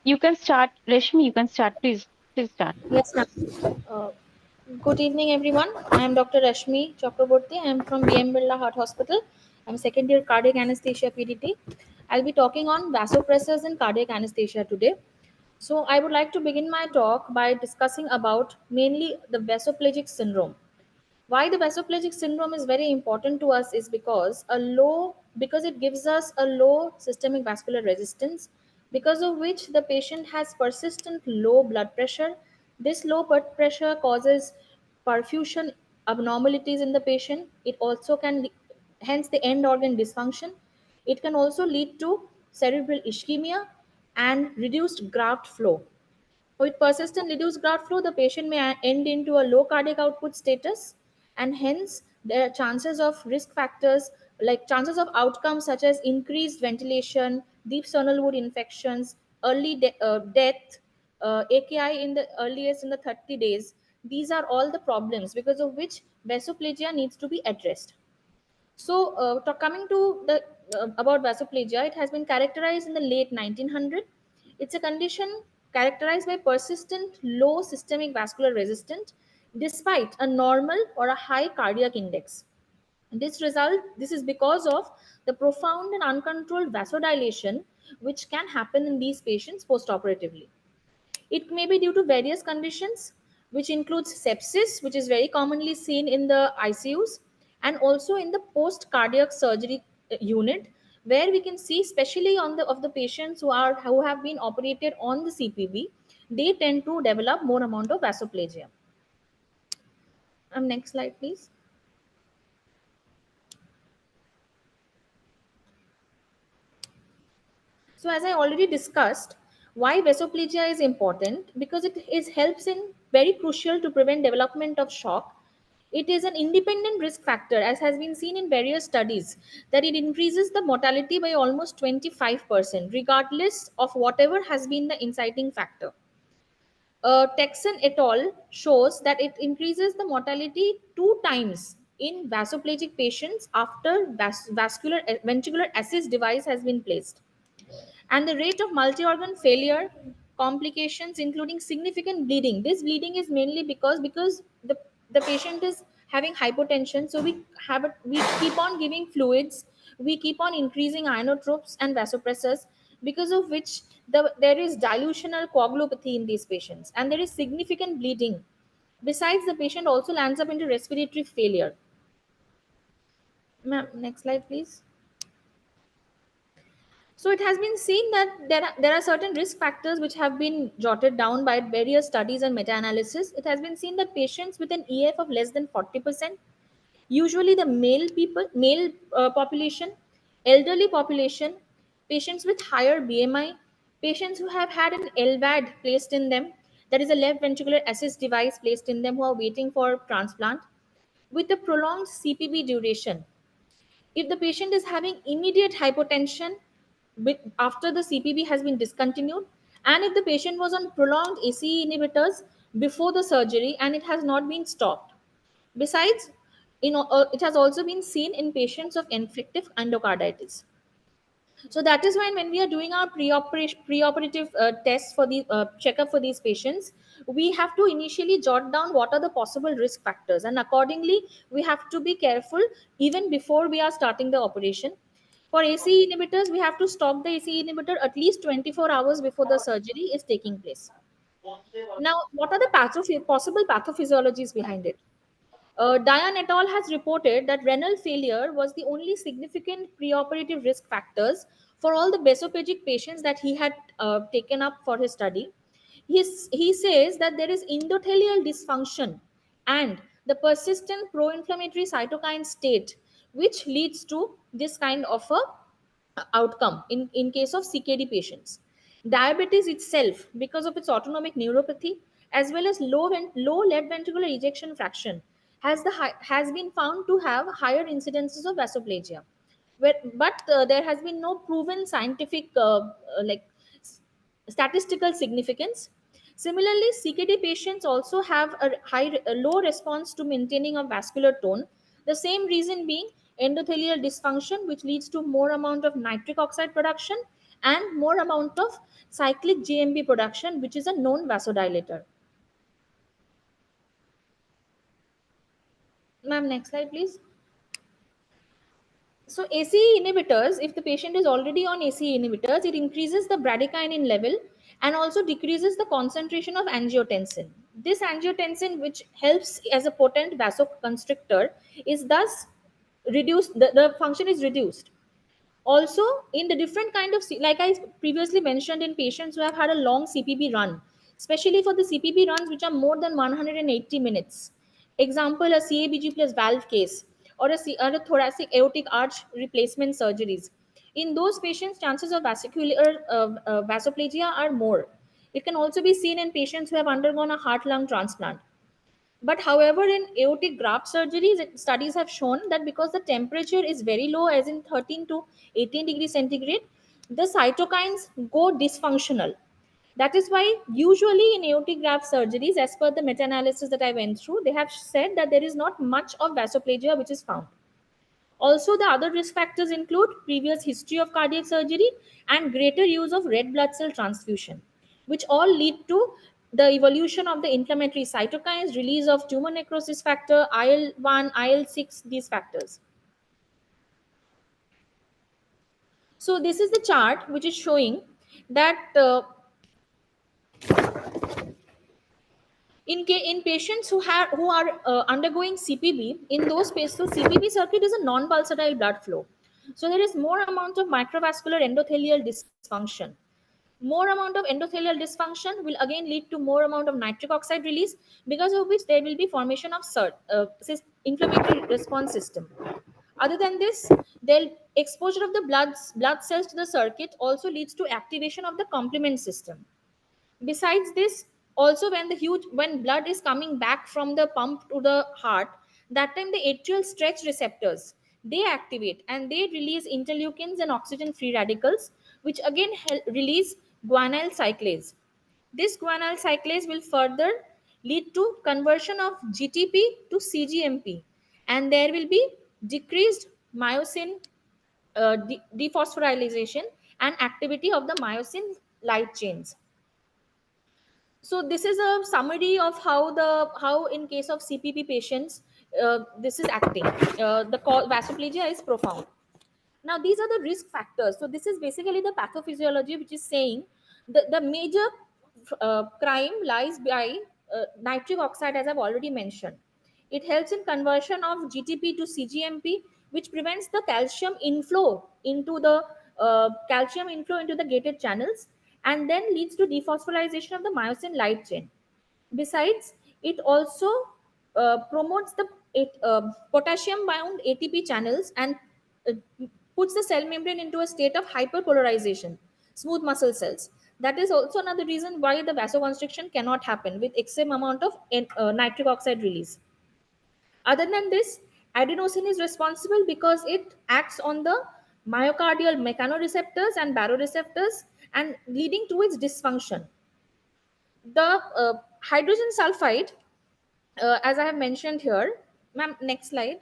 You can start, Rashmi. You can start, please. Please start. Yes, ma'am. Uh, Good evening, everyone. I am Dr. Rashmi Chakraborty. I am from BM Birla Heart Hospital. I'm second year cardiac anesthesia PDT. I'll be talking on vasopressors and cardiac anesthesia today. So, I would like to begin my talk by discussing about mainly the vasoplegic syndrome. Why the vasoplegic syndrome is very important to us is because it gives us a low systemic vascular resistance, because of which the patient has persistent low blood pressure. This low blood pressure causes perfusion abnormalities in the patient. It also hence the end organ dysfunction. It can also lead to cerebral ischemia and reduced graft flow. With persistent reduced blood flow, the patient may end into a low cardiac output status, and hence there are chances of risk factors like chances of outcomes such as increased ventilation, deep sternal wound infections, death, AKI in the earliest in the 30 days. These are all the problems because of which vasoplegia needs to be addressed. So, coming to the about vasoplegia, it has been characterized in the late 1900. It's a condition characterized by persistent low systemic vascular resistance despite a normal or a high cardiac index. This is because of the profound and uncontrolled vasodilation which can happen in these patients postoperatively. It may be due to various conditions, which includes sepsis, which is very commonly seen in the ICUs, and also in the post cardiac surgery unit, where we can see, especially on the patients who have been operated on the CPB, they tend to develop more amount of vasoplegia. Next slide, please. So, as I already discussed, why vasoplegia is important because it is helps in very crucial to prevent development of shock. It is an independent risk factor, as has been seen in various studies, that it increases the mortality by almost 25%, regardless of whatever has been the inciting factor. Texan et al. Shows that it increases the mortality two times in vasoplegic patients after vascular ventricular assist device has been placed, and the rate of multi-organ failure complications including significant bleeding. This bleeding is mainly because the patient is having hypotension, so we keep on giving fluids, we keep on increasing inotropes and vasopressors, because of which there is dilutional coagulopathy in these patients and there is significant bleeding. Besides, the patient also lands up into respiratory failure. Ma'am, next slide, please. So it has been seen that there are certain risk factors which have been jotted down by various studies and meta-analysis. It has been seen that patients with an EF of less than 40%, usually the male population, elderly population, patients with higher BMI, patients who have had an LVAD placed in them, that is a left ventricular assist device placed in them, who are waiting for transplant, with a prolonged CPB duration. If the patient is having immediate hypotension after the CPB has been discontinued, and if the patient was on prolonged ACE inhibitors before the surgery and it has not been stopped. Besides, it has also been seen in patients of infective endocarditis. So that is why when we are doing our preoperative tests for the checkup for these patients, we have to initially jot down what are the possible risk factors, and accordingly we have to be careful even before we are starting the operation. For ACE inhibitors, we have to stop the ACE inhibitor at least 24 hours before the surgery is taking place. Now, what are the possible pathophysiologies behind it? Diane et al. Has reported that renal failure was the only significant preoperative risk factors for all the besophagic patients that he had taken up for his study. He says that there is endothelial dysfunction and the persistent pro-inflammatory cytokine state, which leads to this kind of a outcome in case of CKD patients. Diabetes itself, because of its autonomic neuropathy, as well as low left ventricular ejection fraction, has been found to have higher incidences of vasoplegia. But there has been no proven scientific statistical significance. Similarly, CKD patients also have a low response to maintaining a vascular tone. The same reason being endothelial dysfunction, which leads to more amount of nitric oxide production, and more amount of cyclic GMP production, which is a known vasodilator. Ma'am, next slide, please. So ACE inhibitors, if the patient is already on ACE inhibitors, it increases the bradykinin level and also decreases the concentration of angiotensin. This angiotensin, which helps as a potent vasoconstrictor, is thus reduced, the function is reduced. Also, in the different kind of, like I previously mentioned, in patients who have had a long CPB run, especially for the CPB runs which are more than 180 minutes, example a CABG plus valve case, or or a thoracic aortic arch replacement surgeries, in those patients chances of vasoplegia are more. It can also be seen in patients who have undergone a heart lung transplant. But however, in aortic graft surgeries, studies have shown that because the temperature is very low, as in 13 to 18 degrees centigrade, the cytokines go dysfunctional. That is why usually in aortic graft surgeries, as per the meta-analysis that I went through, they have said that there is not much of vasoplegia which is found. Also, the other risk factors include previous history of cardiac surgery and greater use of red blood cell transfusion, which all lead to the evolution of the inflammatory cytokines, release of tumor necrosis factor, IL-1, IL-6, these factors. So this is the chart which is showing that in patients who are undergoing CPB, in those patients, so CPB circuit is a non-pulsatile blood flow. So there is more amount of microvascular endothelial dysfunction. More amount of endothelial dysfunction will again lead to more amount of nitric oxide release, because of which there will be formation of inflammatory response system. Other than this, the exposure of the blood cells to the circuit also leads to activation of the complement system. Besides this, also when blood is coming back from the pump to the heart, that time the atrial stretch receptors, they activate and they release interleukins and oxygen free radicals, which again release guanylyl cyclase. This guanylyl cyclase will further lead to conversion of GTP to CGMP, and there will be decreased myosin dephosphorylation and activity of the myosin light chains. So this is a summary of how in case of CPP patients this is acting. Vasoplegia is profound. Now these are the risk factors. So this is basically the pathophysiology, which is saying the major crime lies by nitric oxide, as I've already mentioned. It helps in conversion of GTP to CGMP, which prevents the calcium inflow into the gated channels, and then leads to dephosphorylation of the myosin light chain. Besides, it also promotes the potassium bound ATP channels and uh, puts the cell membrane into a state of hyperpolarization, smooth muscle cells. That is also another reason why the vasoconstriction cannot happen with excessive amount of nitric oxide release. Other than this, adenosine is responsible because it acts on the myocardial mechanoreceptors and baroreceptors and leading to its dysfunction. The hydrogen sulfide, as I have mentioned here, ma'am, next slide.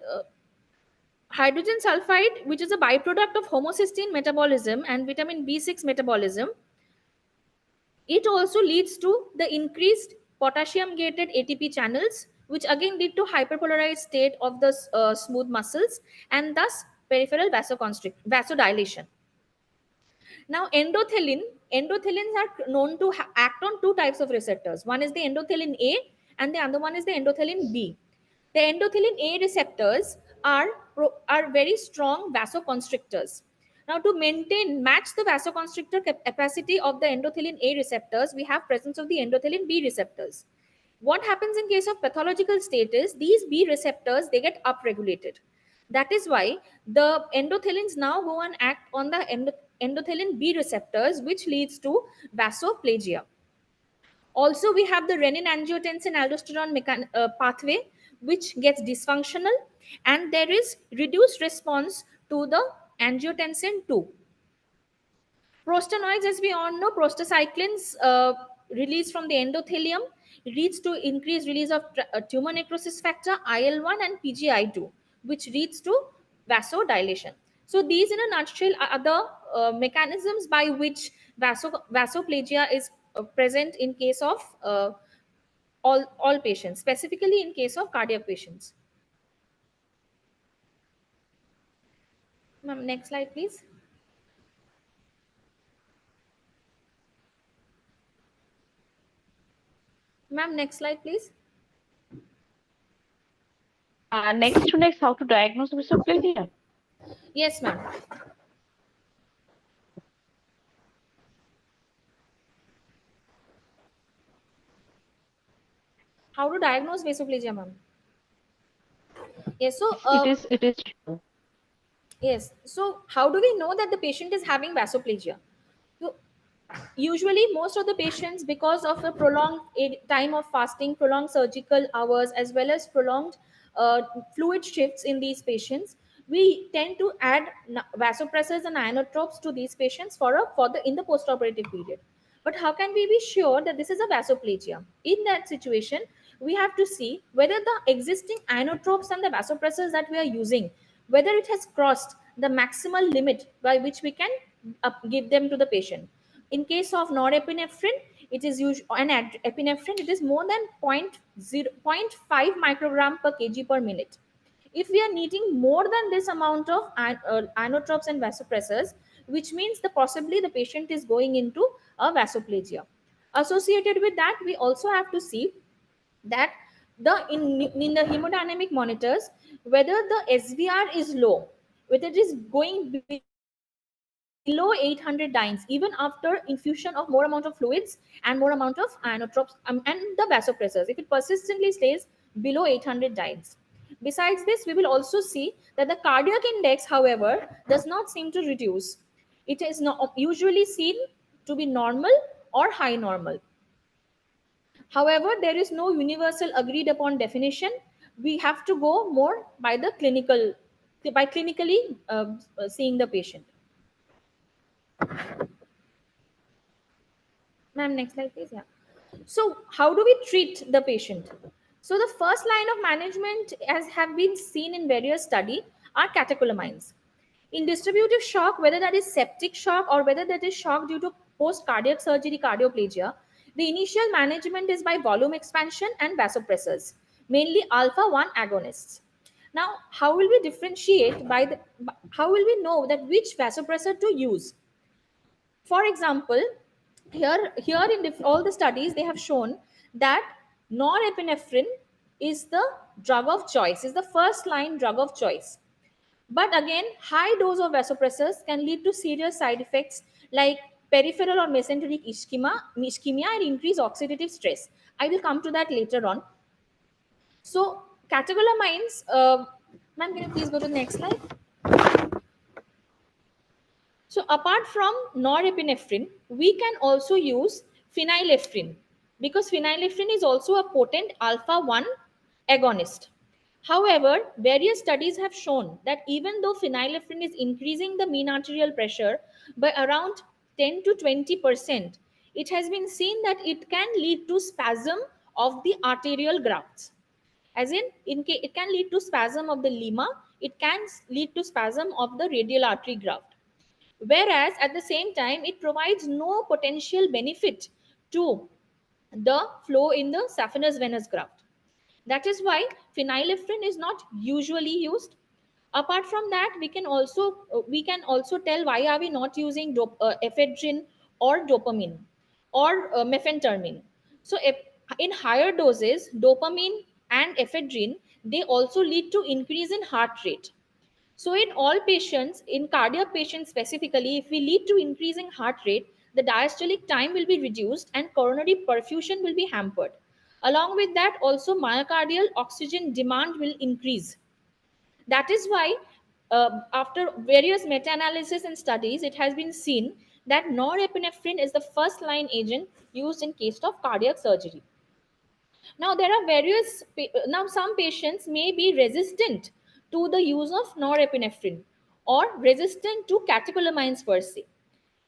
Hydrogen sulfide, which is a byproduct of homocysteine metabolism and vitamin B6 metabolism, it also leads to the increased potassium gated ATP channels, which again lead to hyperpolarized state of the smooth muscles and thus peripheral vasodilation. Now, endothelins are known to act on two types of receptors. One is the endothelin A and the other one is the endothelin B. The endothelin A receptors are very strong vasoconstrictors. Now, to match the vasoconstrictor capacity of the endothelin A receptors, we have presence of the endothelin B receptors. What happens in case of pathological state is these B receptors, they get upregulated. That is why the endothelins now go and act on the endothelin B receptors, which leads to vasoplegia. Also, we have the renin-angiotensin aldosterone pathway, which gets dysfunctional, and there is reduced response to the angiotensin 2. Prostanoids, as we all know, prostacyclins released from the endothelium leads to increased release of tumor necrosis factor, IL-1 and PGI2, which leads to vasodilation. So these in a nutshell are the mechanisms by which vasoplagia is present in case of all patients, specifically in case of cardiac patients. Ma'am, next slide, please. Ma'am, next slide, please. Next, how to diagnose vasoplegia? Yes, ma'am. How to diagnose vasoplegia, ma'am? Yes, so It is. yes. So how do we know that the patient is having vasoplegia? So usually most of the patients, because of the prolonged time of fasting, prolonged surgical hours, as well as prolonged uh, fluid shifts in these patients, we tend to add vasopressors and inotropes to these patients for the in the postoperative period. But how can we be sure that this is a vasoplegia? In that situation, we have to see whether the existing inotropes and the vasopressors that we are using, whether it has crossed the maximal limit by which we can give them to the patient. In case of norepinephrine, it is usually an epinephrine, it is more than 0.5 microgram per kg per minute. If we are needing more than this amount of inotropes and vasopressors, which means the possibly the patient is going into a vasoplegia. Associated with that, we also have to see that in the hemodynamic monitors, whether the SVR is low, whether it is going below 800 dynes even after infusion of more amount of fluids and more amount of inotropes and the vasopressors, if it persistently stays below 800 dynes. Besides this, we will also see that the cardiac index, however, does not seem to reduce. It is not usually seen to be normal or high normal. However, there is no universal agreed upon definition. We have to go more by the clinically seeing the patient. Ma'am, next slide, please. Yeah. So, how do we treat the patient? So, the first line of management, as have been seen in various study, are catecholamines. In distributive shock, whether that is septic shock or whether that is shock due to post cardiac surgery cardioplegia, the initial management is by volume expansion and vasopressors, mainly alpha 1 agonists. Now, how will we differentiate how will we know that which vasopressor to use? For example, here in all the studies, they have shown that norepinephrine is the drug of choice, is the first line drug of choice. But again, high dose of vasopressors can lead to serious side effects like peripheral or mesenteric ischemia and increased oxidative stress. I will come to that later on. So catecholamines, ma'am, can you please go to the next slide? So apart from norepinephrine, we can also use phenylephrine because phenylephrine is also a potent alpha 1 agonist. However, various studies have shown that even though phenylephrine is increasing the mean arterial pressure by around 10 to 20%, it has been seen that it can lead to spasm of the arterial grafts. As in case it can lead to spasm of the lemma, it can lead to spasm of the radial artery graft, whereas at the same time it provides no potential benefit to the flow in the saphenous venous graft. That is why phenylephrine is not usually used. Apart from that, we can also tell why are we not using ephedrine or dopamine or mephentermine. So in higher doses, dopamine and ephedrine, they also lead to increase in heart rate. So in all patients, in cardiac patients specifically, if we lead to increasing heart rate, the diastolic time will be reduced and coronary perfusion will be hampered. Along with that, also myocardial oxygen demand will increase. That is why, after various meta-analysis and studies, it has been seen that norepinephrine is the first line agent used in case of cardiac surgery. Now, there are now some patients may be resistant to the use of norepinephrine or resistant to catecholamines per se.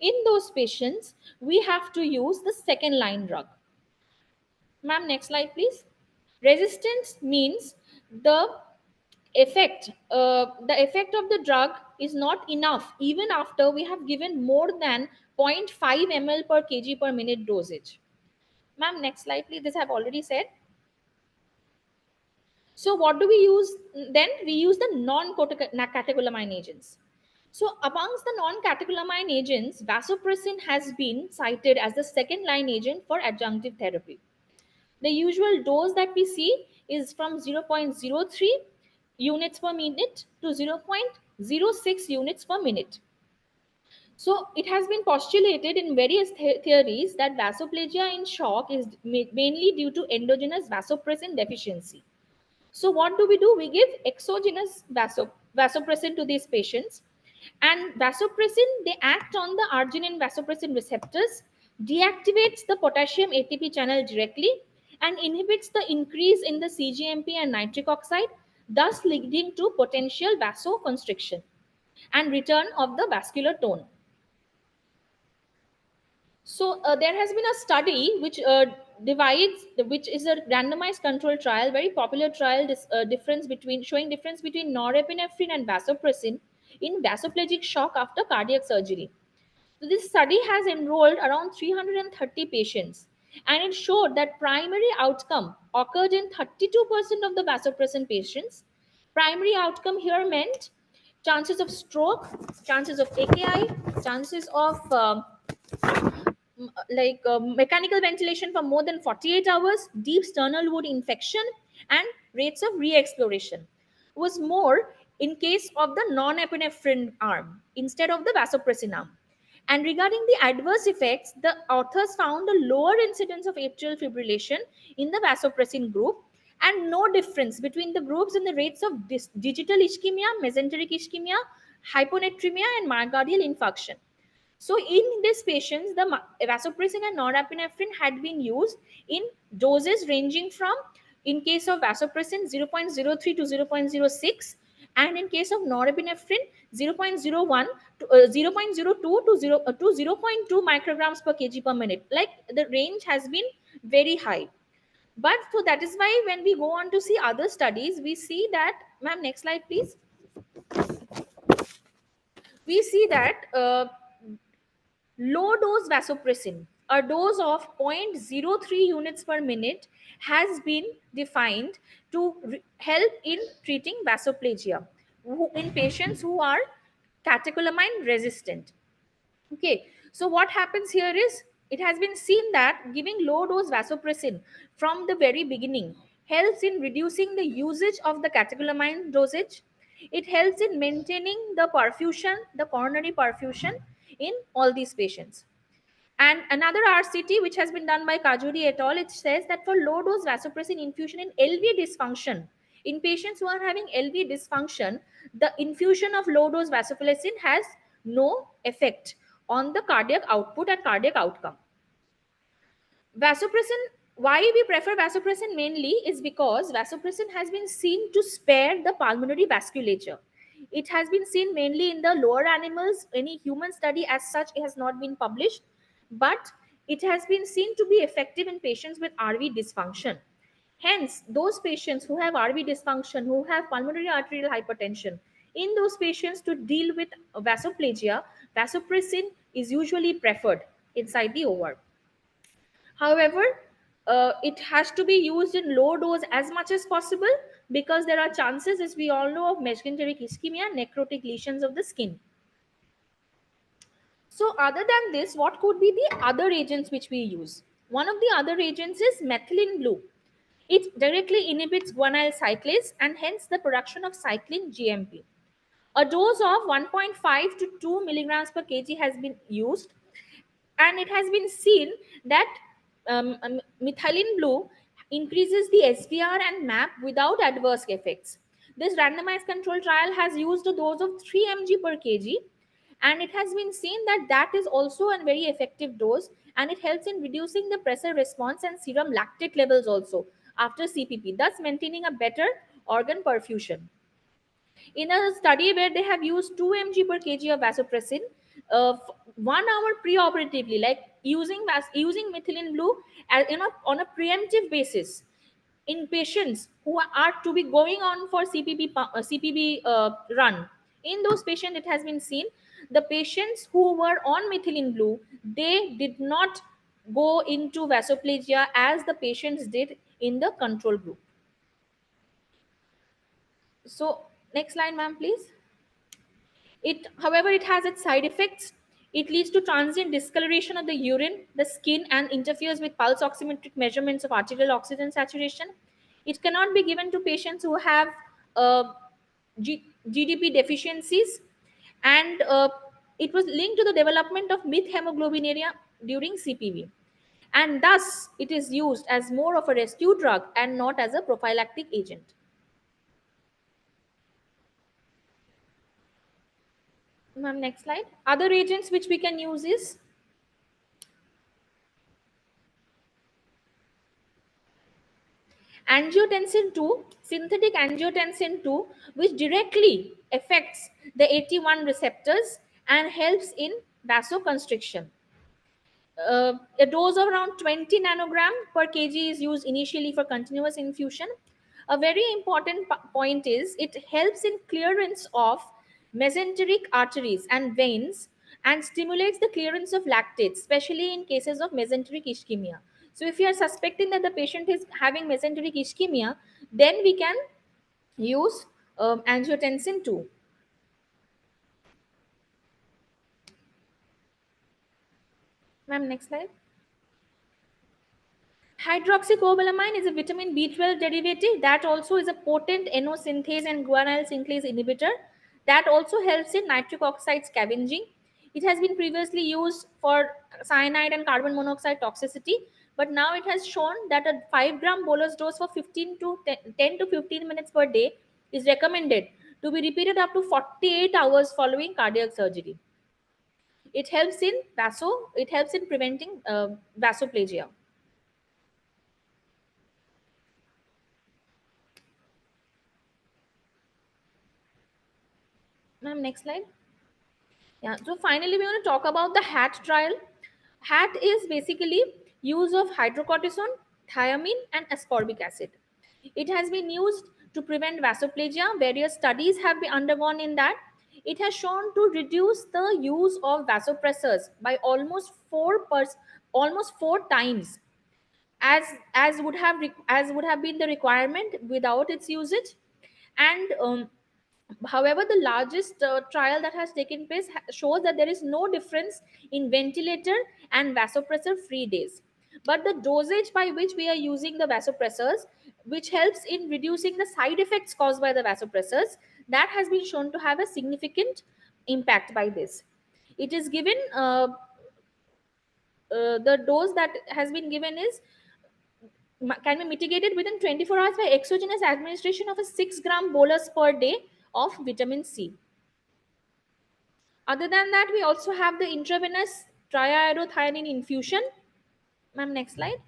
In those patients, we have to use the second line drug. Ma'am, next slide, please. Resistance means the the effect of the drug is not enough even after we have given more than 0.5 ml per kg per minute dosage. Ma'am, next slide please. This I have already said. So what do we use then? We use the non-catecholamine agents. So amongst the non-catecholamine agents, vasopressin has been cited as the second line agent for adjunctive therapy. The usual dose that we see is from 0.03 units per minute to 0.06 units per minute. So it has been postulated in various theories that vasoplasia in shock is mainly due to endogenous vasopressin deficiency. So what do? We give exogenous vasopressin to these patients, and vasopressin, they act on the arginine vasopressin receptors, deactivates the potassium ATP channel directly, and inhibits the increase in the CGMP and nitric oxide, thus leading to potential vasoconstriction and return of the vascular tone. So there has been a study which is a randomized control trial, very popular trial, showing difference between norepinephrine and vasopressin in vasoplegic shock after cardiac surgery. So this study has enrolled around 330 patients, and it showed that primary outcome occurred in 32% of the vasopressin patients. Primary outcome here meant chances of stroke, chances of AKI, chances of mechanical ventilation for more than 48 hours, deep sternal wound infection, and rates of re-exploration was more in case of the non-epinephrine arm instead of the vasopressin arm. And regarding the adverse effects, the authors found a lower incidence of atrial fibrillation in the vasopressin group and no difference between the groups in the rates of digital ischemia, mesenteric ischemia, hyponatremia, and myocardial infarction. So in these patients, the vasopressin and norepinephrine had been used in doses ranging from, in case of vasopressin, 0.03 to 0.06, and in case of norepinephrine, 0.01 to 0.02 to 0.2 micrograms per kg per minute. Like, the range has been very high. But so that is why when we go on to see other studies, we see that, ma'am, next slide please. We see that low dose vasopressin, a dose of 0.03 units per minute, has been defined to help in treating vasoplegia in patients who are catecholamine resistant. Okay, so what happens here is, it has been seen that giving low dose vasopressin from the very beginning helps in reducing the usage of the catecholamine dosage. It helps in maintaining the perfusion, the coronary perfusion in all these patients. And another RCT which has been done by Kajuri et al., it says that for low dose vasopressin infusion in LV dysfunction, in patients who are having LV dysfunction, the infusion of low dose vasopressin has no effect on the cardiac output and cardiac outcome. Vasopressin, why we prefer vasopressin mainly is because vasopressin has been seen to spare the pulmonary vasculature. It has been seen mainly in the lower animals. Any human study as such has not been published, but it has been seen to be effective in patients with RV dysfunction. Hence, those patients who have RV dysfunction, who have pulmonary arterial hypertension, in those patients to deal with vasoplegia, vasopressin is usually preferred inside the OR. However, it has to be used in low dose as much as possible, because there are chances, as we all know, of mesenteric ischemia, necrotic lesions of the skin. So other than this, what could be the other agents which we use? One of the other agents is methylene blue. It directly inhibits guanyl cyclase and hence the production of cyclin GMP. A dose of 1.5 to 2 milligrams per kg has been used, and it has been seen that methylene blue increases the SVR and MAP without adverse effects. This randomized control trial has used a dose of 3 mg per kg, and it has been seen that that is also a very effective dose, and it helps in reducing the pressure response and serum lactate levels also after CPP, thus maintaining a better organ perfusion. In a study where they have used 2 mg per kg of vasopressin, 1 hour preoperatively, like using methylene blue on a preemptive basis, in patients who are to be going on for CPB run. In those patients, it has been seen the patients who were on methylene blue, they did not go into vasoplasia as the patients did in the control group. So next slide, ma'am, please. However, it has its side effects. It leads to transient discoloration of the urine, the skin, and interferes with pulse oximetric measurements of arterial oxygen saturation. It cannot be given to patients who have uh, GDP deficiencies, and it was linked to the development of methemoglobinuria during CPV. And thus, it is used as more of a rescue drug and not as a prophylactic agent. Ma'am, next slide. Other agents which we can use is angiotensin 2, synthetic angiotensin 2, which directly affects the AT1 receptors and helps in vasoconstriction. A dose of around 20 nanogram per kg is used initially for continuous infusion. A very important point is it helps in clearance of mesenteric arteries and veins and stimulates the clearance of lactates, especially in cases of mesenteric ischemia. So if you are suspecting that the patient is having mesenteric ischemia, then we can use angiotensin 2. Ma'am, next slide. Hydroxycobalamin is a vitamin B12 derivative that also is a potent NO synthase and guanyl synthase inhibitor that also helps in nitric oxide scavenging. It has been previously used for cyanide and carbon monoxide toxicity, but now it has shown that a 5-gram bolus dose for 15 to 10 to 15 minutes per day is recommended to be repeated up to 48 hours following cardiac surgery. It helps in preventing vasoplasia. Ma'am, next slide. Yeah, so finally, we want to talk about the HAT trial. HAT is basically use of hydrocortisone, thiamine, and ascorbic acid. It has been used to prevent vasoplasia. Various studies have been undergone in that. It has shown to reduce the use of vasopressors by almost 4 times as would have been the requirement without its usage. And however, the largest trial that has taken place shows that there is no difference in ventilator and vasopressor free days. But the dosage by which we are using the vasopressors, which helps in reducing the side effects caused by the vasopressors, that has been shown to have a significant impact by this. It is given, the dose that has been given is can be mitigated within 24 hours by exogenous administration of a 6-gram bolus per day of vitamin C. Other than that, we also have the intravenous triiodothiamine infusion. Ma'am, next slide.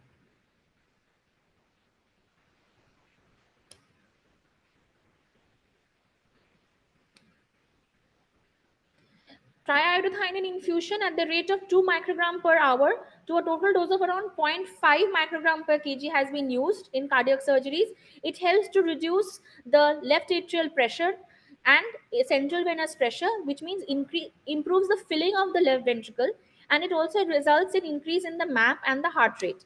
Triiodothiamine infusion at the rate of 2 microgram per hour to a total dose of around 0.5 microgram per kg has been used in cardiac surgeries. It helps to reduce the left atrial pressure and central venous pressure, which means improves the filling of the left ventricle, and it also results in increase in the MAP and the heart rate.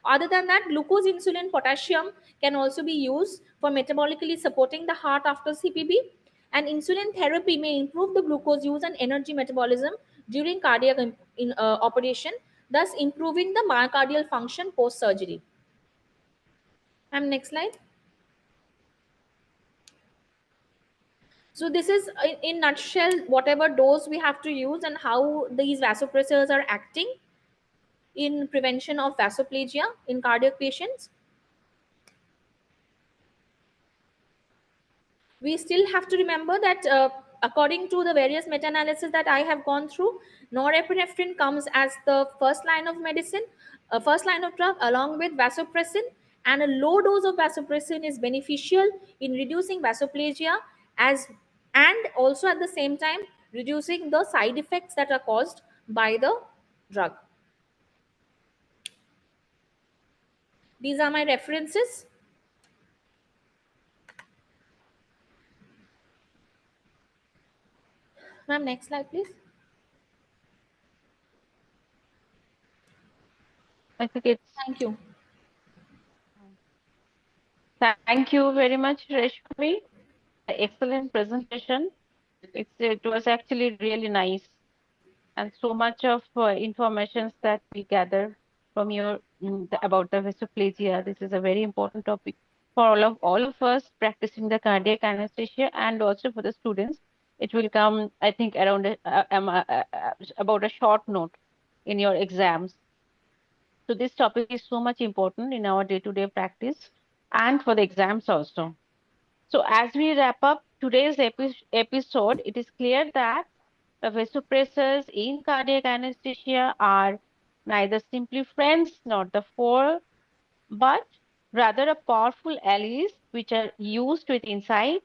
Other than that, glucose, insulin, potassium can also be used for metabolically supporting the heart after CPB. And insulin therapy may improve the glucose use and energy metabolism during cardiac operation, thus improving the myocardial function post surgery. And next slide. So this is in nutshell whatever dose we have to use and how these vasopressors are acting in prevention of vasoplasia in cardiac patients. We still have to remember that according to the various meta-analysis that I have gone through, norepinephrine comes as the first line of medicine, first line of drug along with vasopressin, and a low dose of vasopressin is beneficial in reducing vasoplasia as and also at the same time reducing the side effects that are caused by the drug. These are my references. Ma'am, next slide, please. I think it's. Thank you. Thank you very much, Reshmi. Excellent presentation. It was actually really nice, and so much of information that we gather from your about the vesoplegia. This is a very important topic for all of us practicing the cardiac anesthesia, and also for the students. It will come, I think, around about a short note in your exams. So this topic is so much important in our day-to-day practice and for the exams also. So as we wrap up today's episode, it is clear that the vasopressors in cardiac anesthesia are neither simply friends nor the foe, but rather a powerful allies which are used with insight,